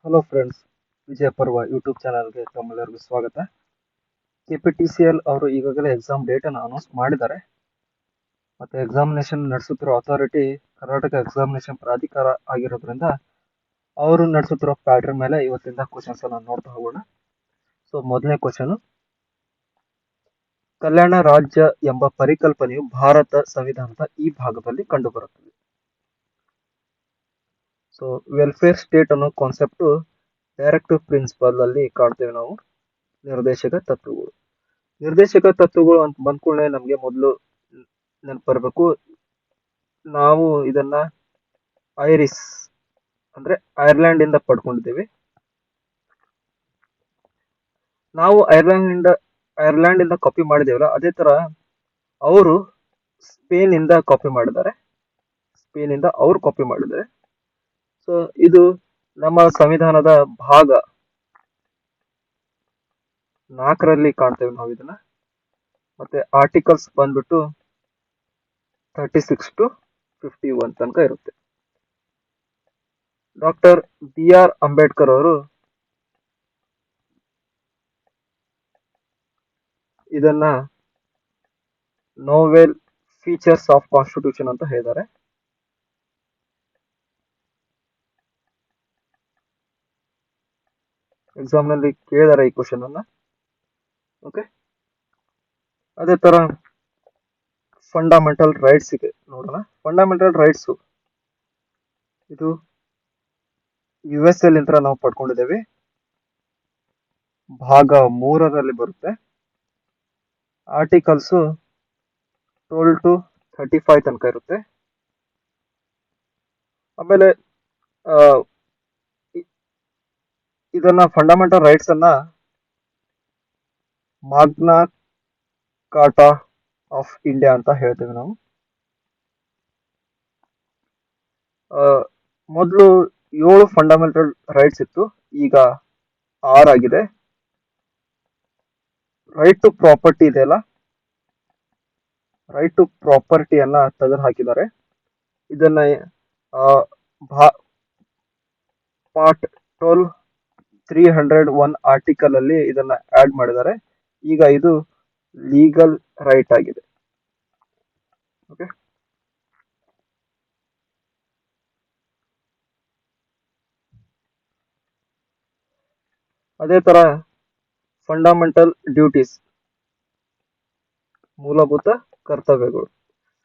Hello friends, ವಿಜಯ ಪರ್ವ YouTube ಚಾನಲ್ಗೆ ತಮ್ಮೆಲ್ಲರಿಗೂ ಸ್ವಾಗತ. KPTCL ಅವರು ಈಗಾಗಲೇ ಎಕ್ಸಾಮ್ ಡೇಟ್ ಅನ್ನು ಅನೌನ್ಸ್ ಮಾಡಿದ್ದಾರೆ. ಮತ್ತೆ ಎಕ್ಸಾಮಿನೇಷನ್ ನಡೆಸುತ್ತಿರೋ ಅಥಾರಿಟಿ ಕರ್ನಾಟಕ ಎಕ್ಸಾಮಿನೇಷನ್ ಪ್ರಾಧಿಕಾರ ಆಗಿರೋದ್ರಿಂದ ಅವರು ನಡೆಸುತ್ತಿರೋ ಪ್ಯಾಟರ್ನ್ ಮೇಲೆ ಇವತ್ತಿಂದ ಕ್ವಶನ್ಸ್ ಅನ್ನು ನೋಡ್ತಾ ಹೋಗೋಣ. ಸೊ ಮೊದಲನೇ ಕ್ವಶನ್, ಕಲ್ಯಾಣ ರಾಜ್ಯ ಎಂಬ ಪರಿಕಲ್ಪನೆಯು ಭಾರತ ಸಂವಿಧಾನದ ಈ ಭಾಗದಲ್ಲಿ ಕಂಡುಬರುತ್ತದೆ. ಸೊ ವೆಲ್ಫೇರ್ ಸ್ಟೇಟ್ ಅನ್ನೋ ಕಾನ್ಸೆಪ್ಟ್ ಡೈರೆಕ್ಟಿವ್ ಪ್ರಿನ್ಸಿಪಲ್ ಅಲ್ಲಿ ಕಾಣ್ತೇವೆ ನಾವು. ನಿರ್ದೇಶಕ ತತ್ವಗಳು ಅಂತ ಬಂದ್ಕೂಡಲೇ ನಮ್ಗೆ ಮೊದಲು ನೆನಪು ಬರಬೇಕು, ನಾವು ಇದನ್ನ ಐರಿಸ್ ಅಂದ್ರೆ ಐರ್ಲೆಂಡ್ ಇಂದ ಪಡ್ಕೊಂಡಿದ್ದೀವಿ. ನಾವು ಐರ್ಲೆಂಡ್ ಇಂದ ಕಾಪಿ ಮಾಡಿದೇವಲ್ಲ, ಅದೇ ತರ ಅವರು ಸ್ಪೇನ್ ಇಂದ ಕಾಪಿ ಮಾಡಿದ್ದಾರೆ. ಸೊ ಇದು ನಮ್ಮ ಸಂವಿಧಾನದ ಭಾಗ 4ರಲ್ಲಿ ಕಾಣ್ತೇವೆ ನಾವು ಇದನ್ನ. ಮತ್ತೆ ಆರ್ಟಿಕಲ್ಸ್ ಬಂದ್ಬಿಟ್ಟು 36 to 51 ತನಕ ಇರುತ್ತೆ. ಡಾಕ್ಟರ್ BR ಅಂಬೇಡ್ಕರ್ ಅವರು ಇದನ್ನ ನೋವೆಲ್ ಫೀಚರ್ಸ್ ಆಫ್ ಕಾನ್ಸ್ಟಿಟ್ಯೂಷನ್ ಅಂತ ಹೇಳಿದ್ದಾರೆ. ಎಕ್ಸಾಮ್ ನಲ್ಲಿ ಕೇಳಿದಾರೆ ಈ ಕ್ವಶನ್ ಅನ್ನ. ಓಕೆ, ಅದೇ ತರ ಫಂಡಮೆಂಟಲ್ ರೈಟ್ಸ್ ಇದೆ ನೋಡೋಣ. ಫಂಡಮೆಂಟಲ್ ರೈಟ್ಸ್ ಇದು US ಇಂದ ನಾವು ಪಡ್ಕೊಂಡಿದ್ದೇವೆ. ಭಾಗ 3ರಲ್ಲಿ ಬರುತ್ತೆ. ಆರ್ಟಿಕಲ್ಸ್ 12 to 35 ತನಕ ಇರುತ್ತೆ. ಆಮೇಲೆ ಇದನ್ನ ಫಂಡಮೆಂಟಲ್ ರೈಟ್ಸ್ ಅನ್ನ ಮಾಗ್ನಾ ಕಾರ್ಟಾ ಆಫ್ ಇಂಡಿಯಾ ಅಂತ ಹೇಳ್ತೇವೆ ನಾವು. ಮೊದಲು 7 ಫಂಡಮೆಂಟಲ್ ರೈಟ್ಸ್ ಇತ್ತು, ಈಗ 6 ಆಗಿದೆ. ರೈಟ್ ಟು ಪ್ರಾಪರ್ಟಿ ಇದೆಯಲ್ಲ, ರೈಟ್ ಟು ಪ್ರಾಪರ್ಟಿಯನ್ನ ತೆಗೆದು ಹಾಕಿದ್ದಾರೆ. ಇದನ್ನ ಪಾರ್ಟ್ 12 301 ಆರ್ಟಿಕಲ್ ಅಲ್ಲಿ ಇದನ್ನ ಆಡ್ ಮಾಡಿದ್ದಾರೆ. ಈಗ ಇದು ಲೀಗಲ್ ರೈಟ್ ಆಗಿದೆ. ಓಕೆ, ಅದೇ ತರ ಫಂಡಮೆಂಟಲ್ ಡ್ಯೂಟೀಸ್, ಮೂಲಭೂತ ಕರ್ತವ್ಯಗಳು.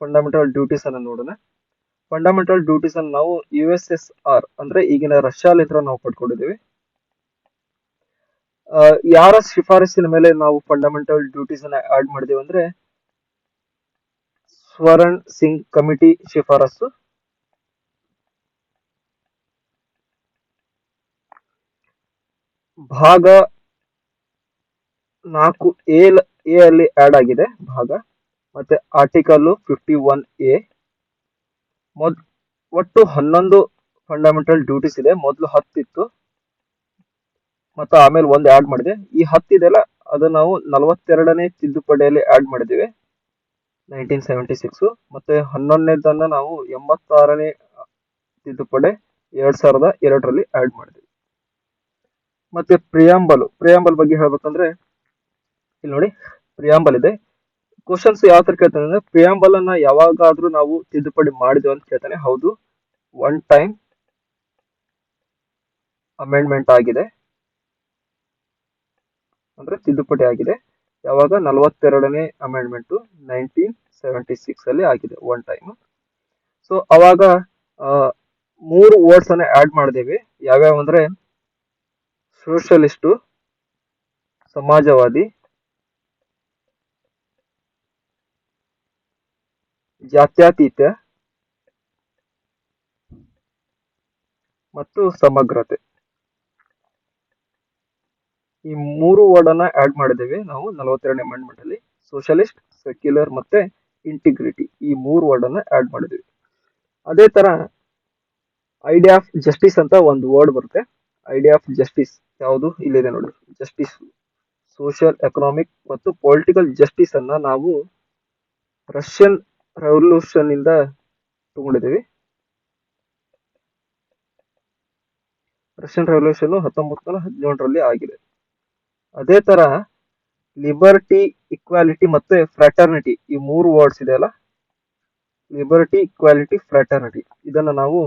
ಫಂಡಮೆಂಟಲ್ ಡ್ಯೂಟೀಸ್ ಅನ್ನು ನೋಡೋಣ. ಫಂಡಮೆಂಟಲ್ ಡ್ಯೂಟೀಸ್ ಅನ್ನು ನಾವು USSR ಅಂದ್ರೆ ಈಗಿನ ರಷ್ಯಾಲಿಂದ ನಾವು ಪಡ್ಕೊಂಡಿದ್ದೀವಿ. ಯಾರ ಶಿಫಾರಸಿನ ಮೇಲೆ ನಾವು ಫಂಡಮೆಂಟಲ್ ಡ್ಯೂಟೀಸ್ ಅನ್ನ ಆಡ್ ಮಾಡಿದೀವಿ ಅಂದ್ರೆ ಸ್ವರಣ್ ಸಿಂಗ್ ಕಮಿಟಿ ಶಿಫಾರಸು. ಭಾಗ 4A ಅಲ್ಲಿ ಆಡ್ ಆಗಿದೆ ಭಾಗ. ಮತ್ತೆ ಆರ್ಟಿಕಲ್ 51A. ಒಟ್ಟು 11 ಫಂಡಮೆಂಟಲ್ ಡ್ಯೂಟೀಸ್ ಇದೆ. ಮೊದಲು 10 ಇತ್ತು, ಮತ್ತೆ ಆಮೇಲೆ ಒಂದು ಆಡ್ ಮಾಡಿದೆ. ಈ 10 ಇದೆಲ್ಲ ಅದು ನಾವು 42ನೇ ತಿದ್ದುಪಡಿಯಲ್ಲಿ ಆಡ್ ಮಾಡಿದ್ದೀವಿ 1976. ಮತ್ತೆ 11ನೇದನ್ನ ನಾವು 86ನೇ ತಿದ್ದುಪಡಿ 2002ರಲ್ಲಿ ಆಡ್ ಮಾಡಿದ್ವಿ. ಮತ್ತೆ ಪ್ರಿಯಾಂಬಲ್ ಬಗ್ಗೆ ಹೇಳ್ಬೇಕಂದ್ರೆ ಇಲ್ಲಿ ನೋಡಿ, ಪ್ರಿಯಾಂಬಲ್ ಇದೆ. ಕ್ವಶನ್ಸ್ ಯಾವ ತರ ಕೇಳ್ತಾನೆ ಅಂದ್ರೆ, ಪ್ರಿಯಾಂಬಲ್ ಅನ್ನ ಯಾವಾಗಾದ್ರೂ ನಾವು ತಿದ್ದುಪಡಿ ಮಾಡಿದ್ವಿ ಅಂತ ಕೇಳ್ತಾನೆ. ಹೌದು, ಒನ್ ಟೈಮ್ ಅಮೆಂಡ್ಮೆಂಟ್ ಆಗಿದೆ ಅಂದ್ರೆ ತಿದ್ದುಪಡಿ ಆಗಿದೆ. ಯಾವಾಗ 42ನೇ ಅಮೆಂಡ್ಮೆಂಟ್ 1976 ಅಲ್ಲಿ ಆಗಿದೆ ಒನ್ ಟೈಮ್. ಸೊ ಅವಾಗ 3 ವರ್ಡ್ಸ್ ಅನ್ನ ಆಡ್ ಮಾಡಿದೇವಿ. ಯಾವ್ಯಾವ ಅಂದ್ರೆ ಸೋಷಲಿಸ್ಟು, ಸಮಾಜವಾದಿ, ಜಾತ್ಯತೀತ ಮತ್ತು ಸಮಗ್ರತೆ. ಈ 3 ವರ್ಡ್ ಅನ್ನ ಆಡ್ ಮಾಡಿದ್ದೇವೆ ನಾವು 42ನೇ ಅಮೆಂಡ್ಮೆಂಟ್ ಅಲ್ಲಿ. ಸೋಷಲಿಸ್ಟ್, ಸೆಕ್ಯುಲರ್ ಮತ್ತೆ ಇಂಟಿಗ್ರಿಟಿ, ಈ 3 ವರ್ಡ್ ಅನ್ನ ಆಡ್ ಮಾಡಿದ್ವಿ. ಅದೇ ತರ ಐಡಿಯಾ ಆಫ್ ಜಸ್ಟಿಸ್ ಅಂತ ಒಂದು ವರ್ಡ್ ಬರುತ್ತೆ. ಐಡಿಯಾ ಆಫ್ ಜಸ್ಟಿಸ್ ಯಾವುದು ಇಲ್ಲಿದೆ ನೋಡಿ. ಜಸ್ಟಿಸ್, ಸೋಷಿಯಲ್, ಎಕನಾಮಿಕ್ ಮತ್ತು ಪೊಲಿಟಿಕಲ್ ಜಸ್ಟಿಸ್ ಅನ್ನ ನಾವು ರಷ್ಯನ್ ರೆವಲ್ಯೂಷನ್ ಇಂದ ತಗೊಂಡಿದ್ದೀವಿ. ರಷ್ಯನ್ ರೆವಲ್ಯೂಷನ್ 1917ರಲ್ಲಿ ಆಗಿದೆ. ಅದೇ ತರ ಲಿಬರ್ಟಿ, ಇಕ್ವಾಲಿಟಿ ಮತ್ತೆ ಫ್ರಾಟರ್ನಿಟಿ, ಈ 3 ವರ್ಡ್ಸ್ ಇದೆ ಅಲ್ಲ, ಲಿಬರ್ಟಿ, ಇಕ್ವಾಲಿಟಿ, ಫ್ರಾಟರ್ನಿಟಿ, ಇದನ್ನ ನಾವು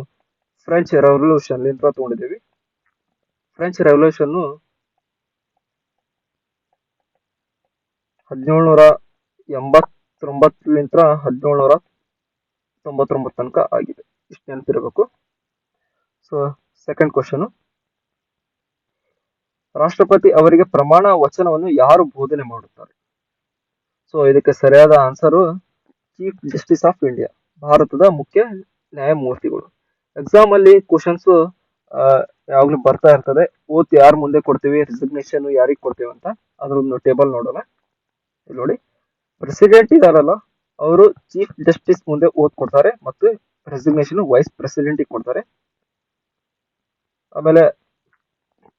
ಫ್ರೆಂಚ್ ರೆವಲ್ಯೂಷನ್ ಲಿಂದ ತಗೊಂಡಿದ್ದೀವಿ. ಫ್ರೆಂಚ್ ರೆವಲ್ಯೂಷನ್ 1789ಲಿಂದ 1799 ತನಕ ಆಗಿದೆ. ಇಷ್ಟು ನೆನಪಿರಬೇಕು. ಸೊ ಸೆಕೆಂಡ್ ಕ್ವಶನ್, ರಾಷ್ಟ್ರಪತಿ ಅವರಿಗೆ ಪ್ರಮಾಣ ವಚನವನ್ನು ಯಾರು ಬೋಧನೆ ಮಾಡುತ್ತಾರೆ? ಸೊ ಇದಕ್ಕೆ ಸರಿಯಾದ answer chief justice of India, ಭಾರತದ ಮುಖ್ಯ ನ್ಯಾಯಮೂರ್ತಿಗಳು. ಎಕ್ಸಾಮ್ ಅಲ್ಲಿ ಕ್ವಶನ್ಸ್ ಯಾವಾಗ್ಲೂ ಬರ್ತಾ ಇರ್ತದೆ. ಓತ್ ಯಾರು ಮುಂದೆ ಕೊಡ್ತೀವಿ, ರೆಸಿಗ್ನೇಷನ್ ಯಾರಿಗೆ ಕೊಡ್ತೀವಿ ಅಂತ ಅದ್ರೊಂದು ಟೇಬಲ್ ನೋಡೋಣ. ಇಲ್ಲಿ ನೋಡಿ, ಪ್ರೆಸಿಡೆಂಟ್ ಇದಾರಲ್ಲ, ಅವರು ಚೀಫ್ ಜಸ್ಟಿಸ್ ಮುಂದೆ ಓದ್ ಕೊಡ್ತಾರೆ ಮತ್ತು ರೆಸಿಗ್ನೇಷನ್ ವೈಸ್ ಪ್ರೆಸಿಡೆಂಟ್ ಕೊಡ್ತಾರೆ. ಆಮೇಲೆ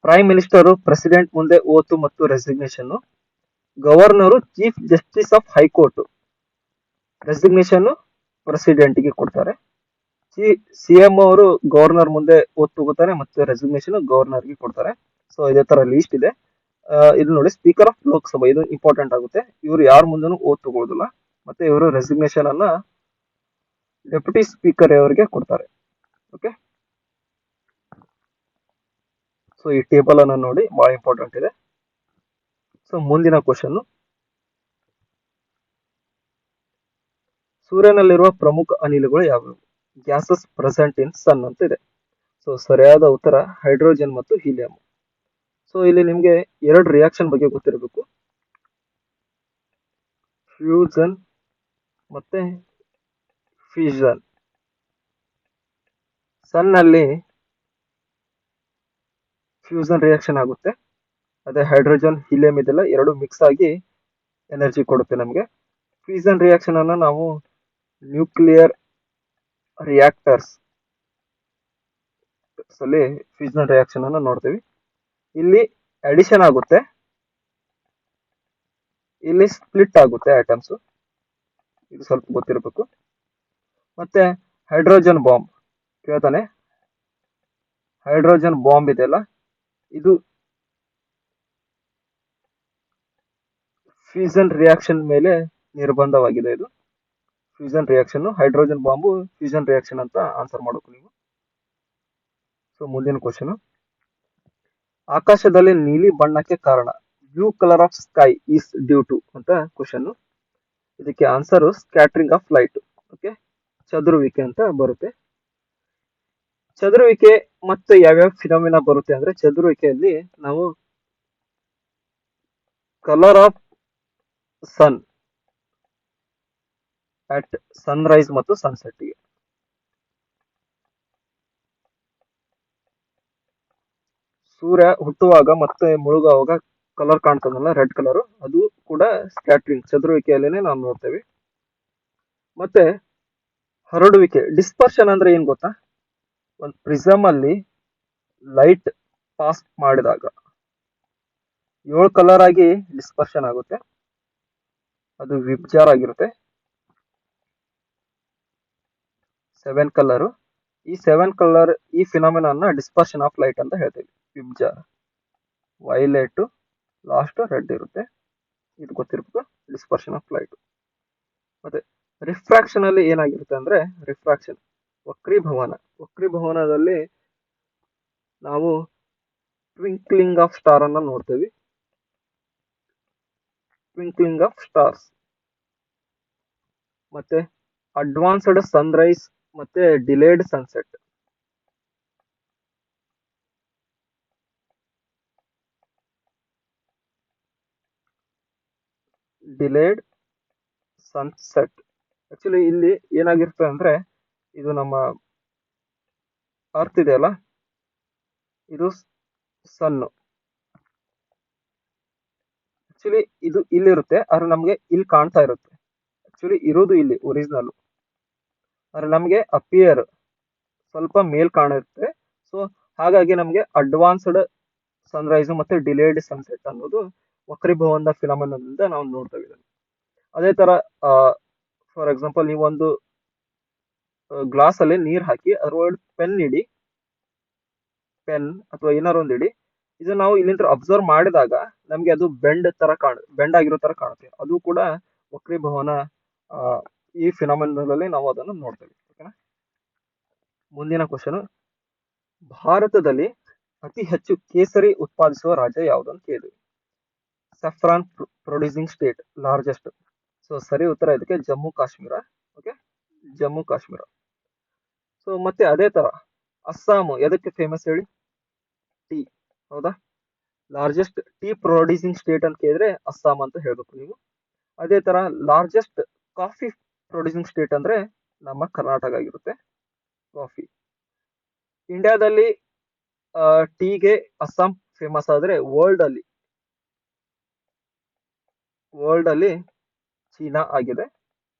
ಪ್ರೈಮ್ ಮಿನಿಸ್ಟರ್ ಪ್ರೆಸಿಡೆಂಟ್ ಮುಂದೆ ಓತು ಮತ್ತು resignation. Governor chief justice of high court, resignation president ಗೆ ಕೊಡ್ತಾರೆ. ಸಿಎಂ ಅವರು ಗವರ್ನರ್ ಮುಂದೆ ಓದ್ ತಗೋತಾರೆ ಮತ್ತು ರೆಸಿಗ್ನೇಷನ್ ಗವರ್ನರ್ ಗೆ ಕೊಡ್ತಾರೆ. ಸೊ ಇದೇ ತರ ಲೀಸ್ಟ್ ಇದೆ. ಇದು ನೋಡಿ, ಸ್ಪೀಕರ್ ಆಫ್ ಲೋಕಸಭಾ, ಇದು ಇಂಪಾರ್ಟೆಂಟ್ ಆಗುತ್ತೆ. ಇವರು ಯಾರ ಮುಂದೆನೂ ಓದ್ ತಗೊಳ್ಳೋದಿಲ್ಲ ಮತ್ತೆ ಇವರು ರೆಸಿಗ್ನೇಷನ್ ಅನ್ನ ಡೆಪ್ಯೂಟಿ ಸ್ಪೀಕರ್ ಅವರಿಗೆ ಕೊಡ್ತಾರೆ. ಓಕೆ, ಸೊ ಈ ಟೇಬಲ್ ಅನ್ನ ನೋಡಿ, ಬಹಳ ಇಂಪಾರ್ಟೆಂಟ್ ಇದೆ. ಸೊ ಮುಂದಿನ ಕ್ವಶನ್, ಸೂರ್ಯನಲ್ಲಿರುವ ಪ್ರಮುಖ ಅನಿಲಗಳು ಯಾವುವು? ಗ್ಯಾಸಸ್ ಪ್ರೆಸೆಂಟ್ ಇನ್ ಸನ್ ಅಂತ ಇದೆ. ಸೊ ಸರಿಯಾದ ಉತ್ತರ ಹೈಡ್ರೋಜನ್ ಮತ್ತು ಹೀಲಿಯಂ. ಸೊ ಇಲ್ಲಿ ನಿಮ್ಗೆ 2 ರಿಯಾಕ್ಷನ್ ಬಗ್ಗೆ ಗೊತ್ತಿರಬೇಕು, ಫ್ಯೂಸನ್ ಮತ್ತೆ ಫ್ಯೂಷನ್. ಸನ್ ನಲ್ಲಿ ಫ್ಯೂಸನ್ ರಿಯಾಕ್ಷನ್ ಆಗುತ್ತೆ, ಅದೇ ಹೈಡ್ರೋಜನ್ ಹೀಲಿಯಂ ಇದೆಲ್ಲ ಎರಡು ಮಿಕ್ಸ್ ಆಗಿ ಎನರ್ಜಿ ಕೊಡುತ್ತೆ ನಮಗೆ. ಫ್ಯೂಸನ್ ರಿಯಾಕ್ಷನ್ ಅನ್ನ ನಾವು ನ್ಯೂಕ್ಲಿಯರ್ ರಿಯಾಕ್ಟರ್ಸ್ ಅಲ್ಲಿ ಫ್ಯೂಸನ್ ರಿಯಾಕ್ಷನ್ ಅನ್ನ ನೋಡ್ತೀವಿ. ಇಲ್ಲಿ ಅಡಿಷನ್ ಆಗುತ್ತೆ, ಇಲ್ಲಿ ಸ್ಪ್ಲಿಟ್ ಆಗುತ್ತೆ ಐಟಮ್ಸ್, ಇದು ಸ್ವಲ್ಪ ಗೊತ್ತಿರಬೇಕು. ಮತ್ತೆ ಹೈಡ್ರೋಜನ್ ಬಾಂಬ್ ಕೇಳ್ತಾನೆ, ಹೈಡ್ರೋಜನ್ ಬಾಂಬ್ ಇದೆಯಲ್ಲ, ಇದು ಫ್ಯೂಸನ್ ರಿಯಾಕ್ಷನ್ ಮೇಲೆ ನಿರ್ಬಂಧವಾಗಿದೆ. ಇದು fusion reaction, hydrogen bomb fusion reaction ಅಂತ ಆನ್ಸರ್ ಮಾಡಬೇಕು ನೀವು. ಸೊ ಮುಂದಿನ ಕ್ವಶನ್, ಆಕಾಶದಲ್ಲಿ ನೀಲಿ ಬಣ್ಣಕ್ಕೆ ಕಾರಣ? Blue colour of sky is due to ಅಂತ ಕ್ವಶನ್. ಇದಕ್ಕೆ answer scattering of light. Okay, ಚದುರುವಿಕೆ ಅಂತ ಬರುತ್ತೆ. ಚದುರುವಿಕೆ ಮತ್ತೆ ಯಾವ್ಯಾವ ಫಿನಾಮಿನಾ ಬರುತ್ತೆ ಅಂದ್ರೆ, ಚದುರುವಿಕೆಯಲ್ಲಿ ನಾವು colour of sun at sunrise ಮತ್ತು ಸನ್ಸೆಟ್ ಗೆ, ಸೂರ್ಯ ಹುಟ್ಟುವಾಗ ಮತ್ತೆ ಮುಳುಗುವಾಗ ಕಲರ್ ಕಾಣ್ತದಲ್ಲ, ರೆಡ್ ಕಲರ್, ಅದು ಕೂಡ ಸ್ಕ್ಯಾಟ್ರಿಂಗ್, ಚದುರುವಿಕೆಯಲ್ಲೇನೆ ನಾವು ನೋಡ್ತೇವೆ. ಮತ್ತೆ ಹರಡುವಿಕೆ, ಡಿಸ್ಪರ್ಷನ್ ಅಂದ್ರೆ ಏನ್ ಗೊತ್ತಾ? ಒಂದು ಪ್ರಿಸಮ್ ಅಲ್ಲಿ ಲೈಟ್ ಪಾಸ್ ಮಾಡಿದಾಗ 7 ಕಲರ್ ಆಗಿ ಡಿಸ್ಪರ್ಷನ್ ಆಗುತ್ತೆ, ಅದು ವಿಬ್ಜಾರ್ ಆಗಿರುತ್ತೆ. 7 ಕಲರ್, ಈ 7 ಕಲರ್ ಈ ಫಿನಾಮಿನಾ ಡಿಸ್ಪರ್ಷನ್ ಆಫ್ ಲೈಟ್ ಅಂತ ಹೇಳ್ತೀವಿ. ವಿಬ್ಜಾರ್, ವೈಲೆಟ್, ಲಾಸ್ಟ್ ರೆಡ್ ಇರುತ್ತೆ, ಇದು ಗೊತ್ತಿರ್ಬೇಕು, ಡಿಸ್ಪರ್ಷನ್ ಆಫ್ ಲೈಟ್. ಮತ್ತೆ ರಿಫ್ರಾಕ್ಷನ್ ಅಲ್ಲಿ ಏನಾಗಿರುತ್ತೆ ಅಂದ್ರೆ, ರಿಫ್ರಾಕ್ಷನ್ ವಕ್ರೀಭವನ, ವಕ್ರೀಭವನದಲ್ಲಿ ನಾವು ಟ್ವಿಂಕ್ಲಿಂಗ್ ಆಫ್ ಸ್ಟಾರ್ ಅನ್ನ ನೋಡ್ತೇವೆ, ಟ್ವಿಂಕ್ಲಿಂಗ್ ಆಫ್ ಸ್ಟಾರ್ಸ್. ಮತ್ತೆ ಅಡ್ವಾನ್ಸ್ಡ್ ಸನ್ರೈಸ್ ಮತ್ತೆ delayed sunset. Delayed sunset, actually ಇಲ್ಲಿ ಏನಾಗಿರುತ್ತೆ ಅಂದ್ರೆ, ಇದು ನಮ್ಮ ಅರ್ತ್ ಇದೆಯಲ್ಲ, ಇದು ಸನ್, ಆಕ್ಚುಲಿ ಇದು ಇಲ್ಲಿರುತ್ತೆ, ಆದ್ರೆ ನಮ್ಗೆ ಇಲ್ಲಿ ಕಾಣ್ತಾ ಇರುತ್ತೆ. ಆಕ್ಚುಲಿ ಇರೋದು ಇಲ್ಲಿ ಒರಿಜಿನಲ್, ಆದ್ರೆ ನಮ್ಗೆ ಅಪಿಯರ್ ಸ್ವಲ್ಪ ಮೇಲ್ ಕಾಣುತ್ತೆ. ಸೊ ಹಾಗಾಗಿ ನಮ್ಗೆ ಅಡ್ವಾನ್ಸ್ಡ್ ಸನ್ರೈಸ್ ಮತ್ತೆ ಡಿಲೇಡ್ ಸನ್ಸೆಟ್ ಅನ್ನೋದು ವಕ್ರೀಭವನದ ಫಿನಾಮಿನದಿಂದ ನಾವು ನೋಡ್ತಾ ಇದ್ದೀವಿ. ಅದೇ ತರ ಫಾರ್ ಎಕ್ಸಾಂಪಲ್, ನೀವೊಂದು ಗ್ಲಾಸ್ ಅಲ್ಲಿ ನೀರ್ ಹಾಕಿ ಅದ್ರೊಳಗೆ ಪೆನ್ ಇಡಿ, ಪೆನ್ ಅಥವಾ ಏನಾರು ಒಂದು ಇಡಿ. ಇದು ನಾವು ಇಲ್ಲಿಂದ ಅಬ್ಸರ್ವ್ ಮಾಡಿದಾಗ ನಮ್ಗೆ ಅದು ಬೆಂಡ್ ಆಗಿರೋ ತರ ಕಾಣುತ್ತೆ. ಅದು ಕೂಡ ವಕ್ರೀಭವನ ಆ, ಈ ಫಿನಾಮಿನದಲ್ಲಿ ನಾವು ಅದನ್ನು ನೋಡ್ತೇವೆ. ಓಕೆನಾ. ಮುಂದಿನ ಕ್ವಶನ್, ಭಾರತದಲ್ಲಿ ಅತಿ ಹೆಚ್ಚು ಕೇಸರಿ ಉತ್ಪಾದಿಸುವ ರಾಜ್ಯ ಯಾವುದು ಅಂತ ಕೇಳಿದ್ವಿ. Safran producing state largest. So ಸರಿ ಉತ್ತರ ಇದಕ್ಕೆ ಜಮ್ಮು ಕಾಶ್ಮೀರ. ಓಕೆ, ಜಮ್ಮು ಕಾಶ್ಮೀರ. ಸೊ ಮತ್ತೆ ಅದೇ ತರ ಅಸ್ಸಾಂ ಎದಕ್ಕೆ ಫೇಮಸ್ ಹೇಳಿ? ಟೀ, ಹೌದಾ? ಲಾರ್ಜೆಸ್ಟ್ ಟೀ ಪ್ರೊಡ್ಯೂಸಿಂಗ್ ಸ್ಟೇಟ್ ಅಂತ ಕೇಳಿದ್ರೆ ಅಸ್ಸಾಂ ಅಂತ ಹೇಳ್ಬೇಕು ನೀವು. ಅದೇ ತರ ಲಾರ್ಜೆಸ್ಟ್ ಕಾಫಿ ಪ್ರೊಡ್ಯೂಸಿಂಗ್ ಸ್ಟೇಟ್ ಅಂದ್ರೆ ನಮ್ಮ ಕರ್ನಾಟಕ ಆಗಿರುತ್ತೆ. ಕಾಫಿ ಇಂಡಿಯಾದಲ್ಲಿ ಟೀಗೆ ಅಸ್ಸಾಂ ಫೇಮಸ್ ಆದ್ರೆ ವರ್ಲ್ಡ್ ಅಲ್ಲಿ ಚೀನಾ ಆಗಿದೆ.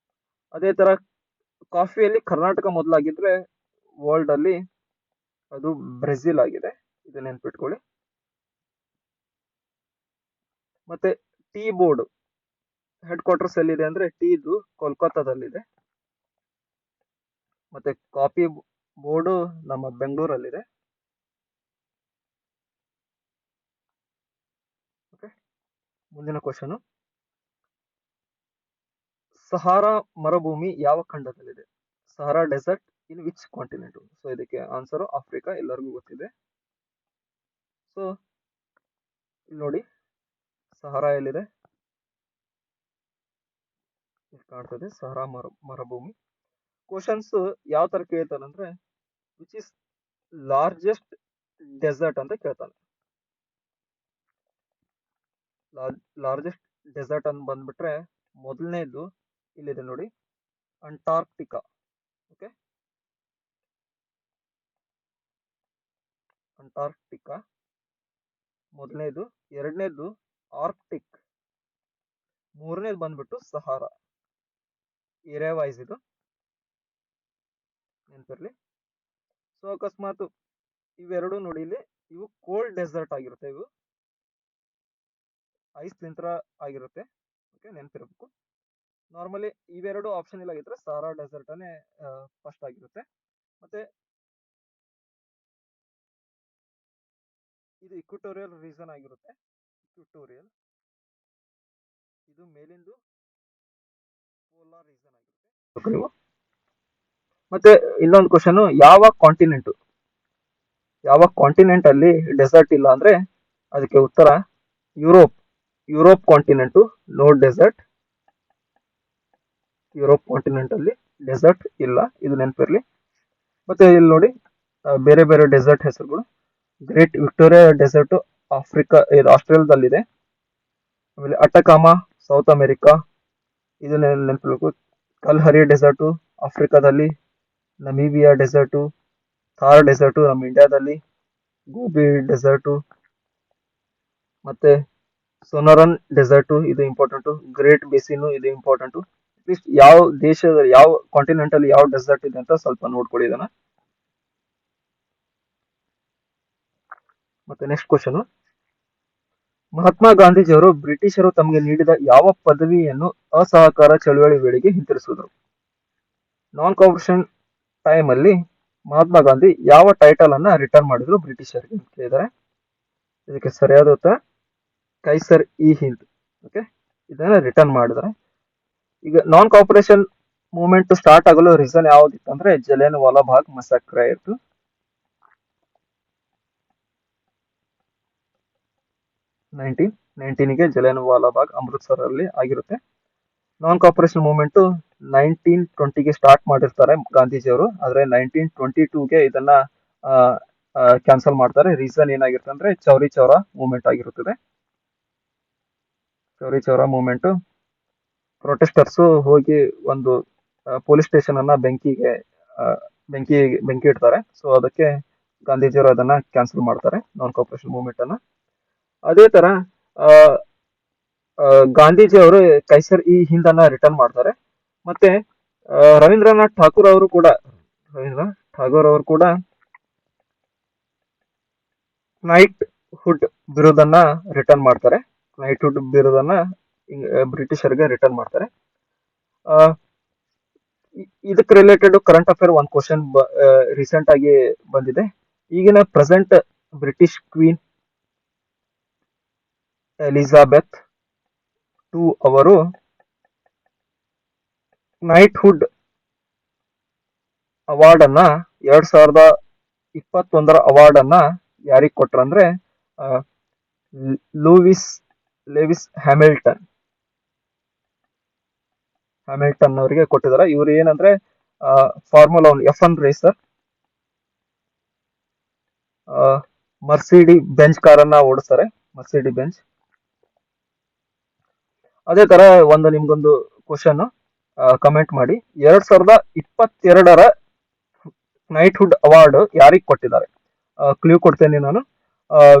ಅದೇ ತರ ಕಾಫಿಯಲ್ಲಿ ಕರ್ನಾಟಕ ಮೊದಲಾಗಿದ್ರೆ ವರ್ಲ್ಡ್ ಅಲ್ಲಿ ಅದು ಬ್ರೆಜಿಲ್ ಆಗಿದೆ. ಇದು ನೆನ್ಪಿಟ್ಕೊಳ್ಳಿ. ಮತ್ತೆ ಟೀ ಬೋರ್ಡ್ ಹೆಡ್ ಕ್ವಾರ್ಟರ್ಸ್ ಎಲ್ಲಿದೆ ಅಂದ್ರೆ ಟೀದು ಕೋಲ್ಕತ್ತಾದಲ್ಲಿದೆ. ಮತ್ತೆ ಕಾಫಿ ಬೋರ್ಡು ನಮ್ಮ ಬೆಂಗಳೂರಲ್ಲಿದೆ. ಓಕೆ, ಮುಂದಿನ ಕ್ವಶನ್, ಸಹಾರಾ ಮರುಭೂಮಿ ಯಾವ ಖಂಡದಲ್ಲಿದೆ? Sahara desert in which continent? So ಇದಕ್ಕೆ ಆನ್ಸರ್ ಆಫ್ರಿಕಾ, ಎಲ್ಲರಿಗೂ ಗೊತ್ತಿದೆ. ಸೊ ಇಲ್ಲಿ ನೋಡಿ, ಸಹಾರಾ ಎಲ್ಲಿದೆ? ಇಲ್ಲಿ ಕಾಣ್ತದೆ ಸಹಾರಾ ಮರುಭೂಮಿ. ಕ್ವಶನ್ಸ್ ಯಾವ ತರ ಕೇಳ್ತಾನಂದ್ರೆ ವಿಚ್ ಇಸ್ ಲಾರ್ಜೆಸ್ಟ್ ಡೆಸರ್ಟ್ ಅಂತ ಕೇಳ್ತಾನೆ. ಲಾರ್ಜೆಸ್ಟ್ ಡೆಸರ್ಟ್ ಅಂತ ಬಂದ್ಬಿಟ್ರೆ ಮೊದಲನೇದು ಇಲ್ಲಿದೆ ನೋಡಿ, ಅಂಟಾರ್ಕ್ಟಿಕಾ. ಓಕೆ, ಅಂಟಾರ್ಕ್ಟಿಕಾ ಮೊದಲನೇದು. ಎರಡನೇದು ಆರ್ಕ್ಟಿಕ್. ಮೂರನೇದು ಬಂದ್ಬಿಟ್ಟು ಸಹಾರಾ. ಏರಿಯಾ ವೈಸ್ ಇದು ನೆನಪಿರ್ಲಿ. ಸೊ ಅಕಸ್ಮಾತ್ ಇವೆರಡು ನೋಡಿ, ಇಲ್ಲಿ ಇವು ಕೋಲ್ಡ್ ಡೆಸರ್ಟ್ ಆಗಿರುತ್ತೆ, ಇವು ಐಸ್ ನಿಂತರ ಆಗಿರುತ್ತೆ. ಓಕೆ, ನೆನಪಿರ್ಬೇಕು. ನಾರ್ಮಲಿ ಇವೆರಡು ಆಪ್ಷನ್ ಇಲ್ಲ ಆಗಿದ್ರೆ ಸಹಾರಾ ಡೆಸರ್ಟ್ ಅನ್ನೇ ಫಸ್ಟ್ ಆಗಿರುತ್ತೆ. ಮತ್ತೆ ಇದು ಇಕ್ವಿಟೋರಿಯಲ್ ರೀಸನ್ ಆಗಿರುತ್ತೆ. ಇಕ್ವಿಟೋರಿಯಲ್ ಇದು ಮೇಲಿಂದು ಪೋಲಾರ್ ರೀಸನ್ ಆಗಿರುತ್ತೆ. ನೀವು ಮತ್ತೆ ಇನ್ನೊಂದು ಕ್ವಶನ್, ಯಾವ ಕಾಂಟಿನೆಂಟ್ ಅಲ್ಲಿ ಡೆಸರ್ಟ್ ಇಲ್ಲ ಅಂದ್ರೆ ಅದಕ್ಕೆ ಉತ್ತರ Europe continent no desert. Europe continent ಅಲ್ಲಿ ಡೆಸರ್ಟ್ ಇಲ್ಲ, ಇದು ನೆನಪಿರ್ಲಿ. ಮತ್ತೆ ಇಲ್ಲಿ ನೋಡಿ ಬೇರೆ ಬೇರೆ ಡೆಸರ್ಟ್ ಹೆಸರುಗಳು. ಗ್ರೇಟ್ ವಿಕ್ಟೋರಿಯಾ ಡೆಸರ್ಟ್ ಆಫ್ರಿಕಾ, ಇದು ಆಸ್ಟ್ರೇಲಿಯಾದಲ್ಲಿದೆ. ಆಮೇಲೆ ಅಟಕಾಮಾ ಸೌತ್ ಅಮೆರಿಕಾ, ಇದು ನೆನಪಿರ್ಬೇಕು. ಕಲ್ಹರಿ ಡೆಸರ್ಟ್ ಆಫ್ರಿಕಾದಲ್ಲಿ. ನಮೀಬಿಯಾ ಡೆಸರ್ಟ್, ಥಾರ್ ಡೆಸರ್ಟ್ ನಮ್ಮ ಇಂಡಿಯಾದಲ್ಲಿ. ಗೋಬಿ ಡೆಸರ್ಟ್, ಮತ್ತೆ ಸೊನರನ್ ಡೆಸರ್ಟ್, ಇದು ಇಂಪಾರ್ಟೆಂಟ್. ಗ್ರೇಟ್ ಬೇಸಿನ್, ಇದು ಇಂಪಾರ್ಟೆಂಟ್. ಅಟ್ಲೀಸ್ಟ್ ಯಾವ ದೇಶದ ಯಾವ ಕಾಂಟಿನೆಂಟ್ ಅಲ್ಲಿ ಯಾವ ಡೆಸರ್ಟ್ ಇದೆ ಅಂತ ಸ್ವಲ್ಪ ನೋಡ್ಕೊಳ್ಳಿ ಇದನ್ನ. ಮತ್ತೆ ನೆಕ್ಸ್ಟ್ ಕ್ವಶನ್, ಮಹಾತ್ಮ ಗಾಂಧೀಜಿಯವರು ಬ್ರಿಟಿಷರು ತಮಗೆ ನೀಡಿದ ಯಾವ ಪದವಿಯನ್ನು ಅಸಹಕಾರ ಚಳವಳಿ ವೇಳೆಗೆ ಹಿಂತಿರುಗಿಸಿದರು? ನಾನ್ ಕಾಂಪಿಟೇಷನ್ ಟೈಮ್ ಅಲ್ಲಿ ಮಹಾತ್ಮ ಗಾಂಧಿ ಯಾವ ಟೈಟಲ್ ಅನ್ನ ರಿಟರ್ನ್ ಮಾಡಿದ್ರು ಬ್ರಿಟಿಷರಿಗೆ ಅಂತ ಕೇಳಿದ್ದಾರೆ. ಇದಕ್ಕೆ ಸರಿಯಾದ ಉತ್ತರ ಕೈಸರ್ ಇ ಹಿಂದ್. ಓಕೆ, ಇದನ್ನ ರಿಟರ್ನ್ ಮಾಡಿದ್ರೆ. ಈಗ ನಾನ್ ಕಾಪರೇಷನ್ ಮೂವ್ಮೆಂಟ್ ಸ್ಟಾರ್ಟ್ ಆಗಲು ರೀಸನ್ ಯಾವ್ದಿತ್ತು ಅಂದ್ರೆ ಜಲಿಯನ್ ವಾಲಾ ಬಾಗ್ ಮಸಕ್ರ ಇತ್ತು. 1919ಗೆ ಜಲಿಯನ್ ವಾಲಾ ಬಾಗ್ ಅಮೃತ್ಸರ್ ಅಲ್ಲಿ ಆಗಿರುತ್ತೆ. ನಾನ್ ಕಾಪರೇಷನ್ ಮೂವ್ಮೆಂಟ್ 1920ಗೆ ಸ್ಟಾರ್ಟ್ ಮಾಡಿರ್ತಾರೆ ಗಾಂಧೀಜಿಯವರು, ಆದ್ರೆ 1922ಗೆ ಇದನ್ನ ಕ್ಯಾನ್ಸಲ್ ಮಾಡ್ತಾರೆ. ರೀಸನ್ ಏನಾಗಿರುತ್ತೆ ಅಂದ್ರೆ ಚೌರಿ ಚೌರಾ ಮೂವ್ಮೆಂಟ್ ಆಗಿರುತ್ತದೆ. ಚೌರಿ ಚೌರಾ ಮೂವ್ಮೆಂಟ್ ಪ್ರೊಟೆಸ್ಟರ್ಸ್ ಹೋಗಿ ಒಂದು ಪೊಲೀಸ್ ಸ್ಟೇಷನ್ ಅನ್ನ ಬೆಂಕಿ ಇಡ್ತಾರೆ. ಸೊ ಅದಕ್ಕೆ ಗಾಂಧೀಜಿಯವರು ಅದನ್ನ ಕ್ಯಾನ್ಸಲ್ ಮಾಡ್ತಾರೆ, ನಾನ್ ಕಾಪರೇಷನ್ ಮೂವ್ಮೆಂಟ್ ಅನ್ನ. ಅದೇ ತರ ಗಾಂಧೀಜಿ ಅವರು ಕೈಸರ್ ಇ ಹಿಂದ್ ಅನ್ನ ರಿಟರ್ನ್ ಮಾಡ್ತಾರೆ. ಮತ್ತೆ ರವೀಂದ್ರನಾಥ್ ಠಾಗೂರ್ ಅವರು ಕೂಡ ನೈಟ್ ಹುಡ್ ಬಿರುದನ್ನ ರಿಟರ್ನ್ ಮಾಡ್ತಾರೆ. ನೈಟ್ ಹುಡ್ ಬಿರುದನ್ನ ಬ್ರಿಟಿಷರ್ಗೆ ರಿಟರ್ನ್ ಮಾಡ್ತಾರೆ. ಇದಕ್ಕೆ ರಿಲೇಟೆಡ್ ಕರೆಂಟ್ ಅಫೇರ್ ಒಂದು ಕ್ವಶನ್ ರೀಸೆಂಟ್ ಆಗಿ ಬಂದಿದೆ. ಈಗಿನ ಪ್ರೆಸೆಂಟ್ ಬ್ರಿಟಿಷ್ ಕ್ವೀನ್ ಎಲಿಜಾಬೆತ್ ಟು ಅವರು ನೈಟ್ಹುಡ್ ಅವಾರ್ಡ್ ಅನ್ನ 2021 ಅವಾರ್ಡ್ ಅನ್ನ ಯಾರಿಗ್ ಕೊಟ್ರ ಅಂದ್ರೆ ಲೂವಿಸ್ ಲೇವಿಸ್ ಹ್ಯಾಮಿಲ್ಟನ್ ಅವರಿಗೆ ಕೊಟ್ಟಿದ್ದಾರೆ. ಇವ್ರು ಏನಂದ್ರೆ formula 1 F1 racer, Mercedes bench ಕಾರನ್ನ ಓಡಿಸ್ತಾರೆ, ಮರ್ಸಿಡಿ ಬೆಂಚ್. ಅದೇ ತರ ನಿಮ್ಗೊಂದು ಕ್ವಶನ್ ಕಮೆಂಟ್ ಮಾಡಿ. 2022 ನೈಟ್ಹುಡ್ ಅವಾರ್ಡ್ ಯಾರಿಗೆ ಕೊಟ್ಟಿದ್ದಾರೆ? ಕ್ಲೂ ಕೊಡ್ತೇನೆ ನಾನು.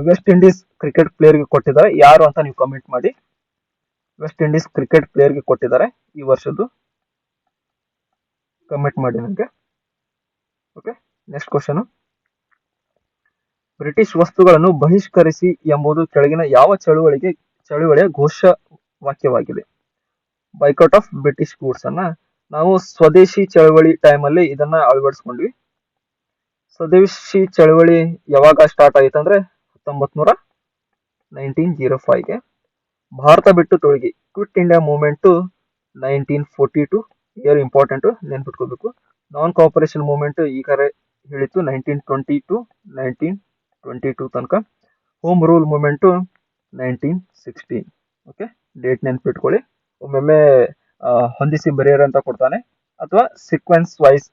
ವೆಸ್ಟ್ ಇಂಡೀಸ್ ಕ್ರಿಕೆಟ್ ಪ್ಲೇಯರ್ಗೆ ಕೊಟ್ಟಿದ್ದಾರೆ. ಯಾರು ಅಂತ ನೀವು ಕಮೆಂಟ್ ಮಾಡಿ. ವೆಸ್ಟ್ ಇಂಡೀಸ್ ಕ್ರಿಕೆಟ್ ಪ್ಲೇಯರ್ಗೆ ಕೊಟ್ಟಿದ್ದಾರೆ ಈ ವರ್ಷದ್ದು. ಕಮೆಂಟ್ ಮಾಡಿ ನನಗೆ. Okay, next question. ಬ್ರಿಟಿಷ್ ವಸ್ತುಗಳನ್ನು ಬಹಿಷ್ಕರಿಸಿ ಎಂಬುದು ಕೆಳಗಿನ ಯಾವ ಚಳುವಳಿಯ ಘೋಷವಾಕ್ಯವಾಗಿದೆ? ಬೈಕಾಟ್ ಆಫ್ ಬ್ರಿಟಿಷ್ ಗೂಡ್ಸ್ ಅನ್ನ ನಾವು ಸ್ವದೇಶಿ ಚಳವಳಿ ಟೈಮಲ್ಲಿ ಇದನ್ನ ಅಳವಡಿಸ್ಕೊಂಡ್ವಿ. ಸ್ವದೇಶಿ ಚಳವಳಿ ಯಾವಾಗ ಸ್ಟಾರ್ಟ್ ಆಯ್ತು ಅಂದ್ರೆ 1905ಗೆ. ಭಾರತ ಬಿಟ್ಟು ತೊಲಗಿ, quit India movement 1942. Year important, ನೆನ್ಪಿಟ್ಕೋಬೇಕು. ನಾನ್ ಕೋಆಪರೇಷನ್ ಮೂವ್ಮೆಂಟ್ ಈ ಕರೆ ಹೇಳಿತ್ತು 1922 ತನಕ. Home rule movement 1916. Okay, date ನೆನ್ಪಿಟ್ಕೊಳ್ಳಿ. ಒಮ್ಮೊಮ್ಮೆ ಹೊಂದಿಸಿ ಬರೆಯರ್ ಅಂತ ಕೊಡ್ತಾನೆ, ಅಥವಾ ಸೀಕ್ವೆನ್ಸ್ ವೈಸ್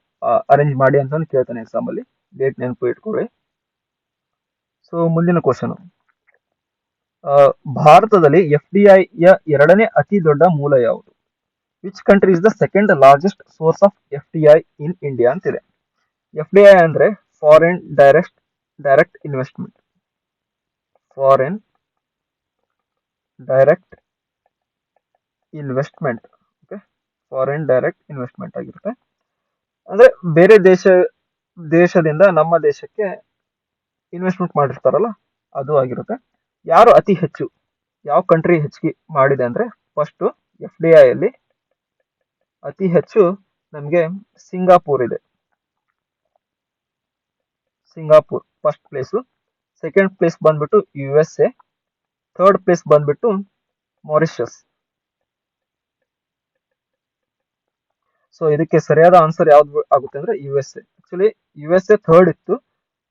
ಅರೇಂಜ್ ಮಾಡಿ ಅಂತ ಕೇಳ್ತಾನೆ ಎಕ್ಸಾಮ್ ಅಲ್ಲಿ. ಡೇಟ್ ನೆನಪು ಇಟ್ಕೊಳ್ಳಿ. ಸೊ ಮುಂದಿನ ಕ್ವಶನ್. ಭಾರತದಲ್ಲಿ FDI ಯ ಎರಡನೇ ಅತಿ ದೊಡ್ಡ ಮೂಲ ಯಾವುದು? Which country is the second largest source of FDI in India ಅಂತಿದೆ. FDI ಅಂದ್ರೆ foreign direct investment. Foreign direct investment. Okay, foreign direct investment ಆಗಿರುತ್ತೆ. ಅಂದ್ರೆ ಬೇರೆ ದೇಶದಿಂದ ನಮ್ಮ ದೇಶಕ್ಕೆ ಇನ್ವೆಸ್ಟ್ಮೆಂಟ್ ಮಾಡಿರ್ತಾರಲ್ಲ, ಅದು ಆಗಿರುತ್ತೆ. ಯಾರು ಅತಿ ಹೆಚ್ಚು, ಯಾವ ಕಂಟ್ರಿ ಹೆಚ್ಚಿಗೆ ಮಾಡಿದೆ ಅಂದ್ರೆ ಫಸ್ಟ್ FDI ಅಲ್ಲಿ ಅತಿ ಹೆಚ್ಚು ನಮಗೆ ಸಿಂಗಾಪುರ್ ಇದೆ. Singapore first place. Second place ಬಂದ್ಬಿಟ್ಟು USA. ಥರ್ಡ್ ಪ್ಲೇಸ್ ಬಂದ್ಬಿಟ್ಟು ಮಾರಿಷಸ್. ಸೊ ಇದಕ್ಕೆ ಸರಿಯಾದ ಆನ್ಸರ್ ಯಾವ್ದು ಆಗುತ್ತೆ ಅಂದ್ರೆ USA. ಆಕ್ಚುಲಿ USA ಥರ್ಡ್ ಇತ್ತು,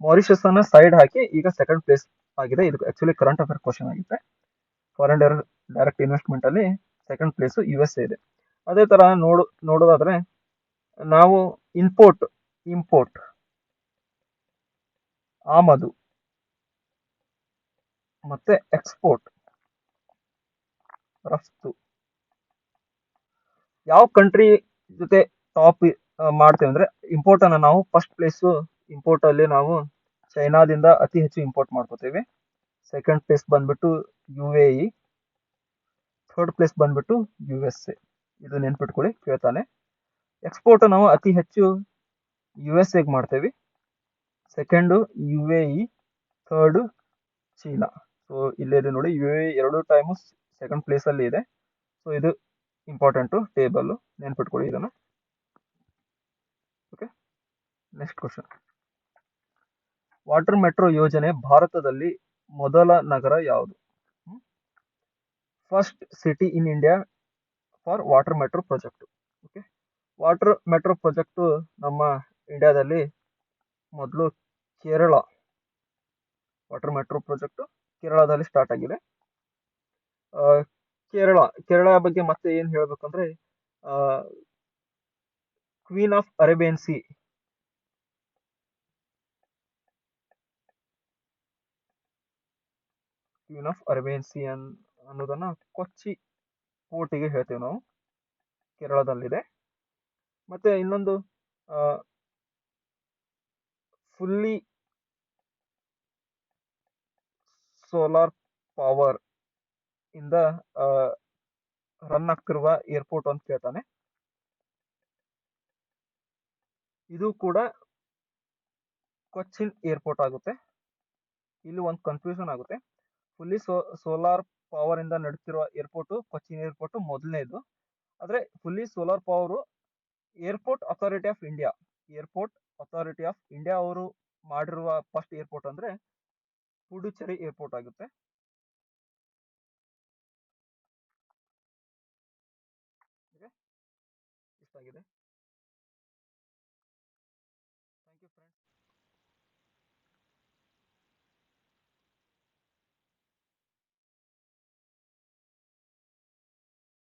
ಮಾರಿಷಸ್ ಅನ್ನ ಸೈಡ್ ಹಾಕಿ ಈಗ ಸೆಕೆಂಡ್ ಪ್ಲೇಸ್ ಆಗಿದೆ. ಇದು ಆಕ್ಚುಲಿ ಕರೆಂಟ್ ಅಫೇರ್ ಕ್ವಶನ್ ಆಗಿದೆ. ಫಾರಿನ್ ಡೈರೆಕ್ಟ್ ಇನ್ವೆಸ್ಟ್ಮೆಂಟ್ ಅಲ್ಲಿ ಸೆಕೆಂಡ್ ಪ್ಲೇಸ್ USA ಇದೆ. ಅದೇ ತರ ನೋಡೋದಾದ್ರೆ ನಾವು ಇಂಪೋರ್ಟ್ ಆಮದು ಮತ್ತೆ ಎಕ್ಸ್ಪೋರ್ಟ್ ರಫ್ತು, ಯಾವ ಕಂಟ್ರಿ ಜೊತೆ ಟಾಪ್ ಮಾಡ್ತೇವೆ ಅಂದ್ರೆ ಇಂಪೋರ್ಟ್ ಅನ್ನ ನಾವು ಫಸ್ಟ್ ಪ್ಲೇಸ್ ಇಂಪೋರ್ಟ್ ಅಲ್ಲಿ ನಾವು ಚೈನಾದಿಂದ ಅತಿ ಹೆಚ್ಚು ಇಂಪೋರ್ಟ್ ಮಾಡ್ಕೋತೇವೆ. ಸೆಕೆಂಡ್ ಪ್ಲೇಸ್ ಬಂದ್ಬಿಟ್ಟು UAE. ಥರ್ಡ್ ಪ್ಲೇಸ್ ಬಂದ್ಬಿಟ್ಟು USA. ಇದು ನೆನ್ಪಿಟ್ಕೊಳ್ಳಿ, ಕೇಳ್ತಾನೆ. ಎಕ್ಸ್ಪೋರ್ಟ್ ನಾವು ಅತಿ ಹೆಚ್ಚು USA ಮಾಡ್ತೇವೆ. Second UAE, third China. So ಇಲ್ಲೇ ಇದೆ ನೋಡಿ, UAE ಎರಡು ಟೈಮು ಸೆಕೆಂಡ್ ಪ್ಲೇಸ್ ಅಲ್ಲಿ ಇದೆ. ಸೊ ಇದು ಇಂಪಾರ್ಟೆಂಟ್ ಟೇಬಲ್, ನೆನ್ಪಿಟ್ಕೊಳ್ಳಿ ಇದನ್ನ. Okay, next question. Water metro ಯೋಜನೆ ಭಾರತದಲ್ಲಿ ಮೊದಲ ನಗರ ಯಾವುದು? First city in India for water metro project. Okay, water metro project ನಮ್ಮ ಇಂಡಿಯಾದಲ್ಲಿ ಮೊದಲು ಕೇರಳ. ವಾಟರ್ ಮೆಟ್ರೋ ಪ್ರಾಜೆಕ್ಟ್ ಕೇರಳದಲ್ಲಿ ಸ್ಟಾರ್ಟ್ ಆಗಿದೆ. ಕೇರಳ ಬಗ್ಗೆ ಮತ್ತೆ ಏನ್ ಹೇಳ್ಬೇಕಂದ್ರೆ ಕ್ವೀನ್ ಆಫ್ ಅರೇಬಿಯನ್ ಸಿ ಅನ್ನೋದನ್ನ ಕೊಚ್ಚಿ ಪೋರ್ಟಿಗೆ ಹೇಳ್ತೇವೆ ನಾವು, ಕೇರಳದಲ್ಲಿದೆ. ಮತ್ತೆ ಇನ್ನೊಂದು ಫುಲ್ಲಿ ಸೋಲಾರ್ ಪವರ್ ಇಂದ ರನ್ ಆಗ್ತಿರುವ ಏರ್ಪೋರ್ಟ್ ಅಂತ ಕೇಳ್ತಾನೆ. ಇದು ಕೂಡ ಕೊಚ್ಚಿನ್ ಏರ್ಪೋರ್ಟ್ ಆಗುತ್ತೆ. ಇಲ್ಲಿ ಒಂದು ಕನ್ಫ್ಯೂಷನ್ ಆಗುತ್ತೆ. ಫುಲ್ಲಿ ಸೋಲಾರ್ ಪವರ್ ಇಂದ ನಡೀತಿರುವ ಏರ್ಪೋರ್ಟ್ ಕೊಚ್ಚಿನ್ ಏರ್ಪೋರ್ಟ್ ಮೊದಲನೇದು. ಆದ್ರೆ fully solar power airport authority of India ಅವರು ಮಾಡಿರುವ ಫಸ್ಟ್ ಏರ್ಪೋರ್ಟ್ ಅಂದ್ರೆ ಪುಡುಚೇರಿ ಏರ್ಪೋರ್ಟ್ ಆಗುತ್ತೆ. ಇಷ್ಟ ಆಗಿದೆ.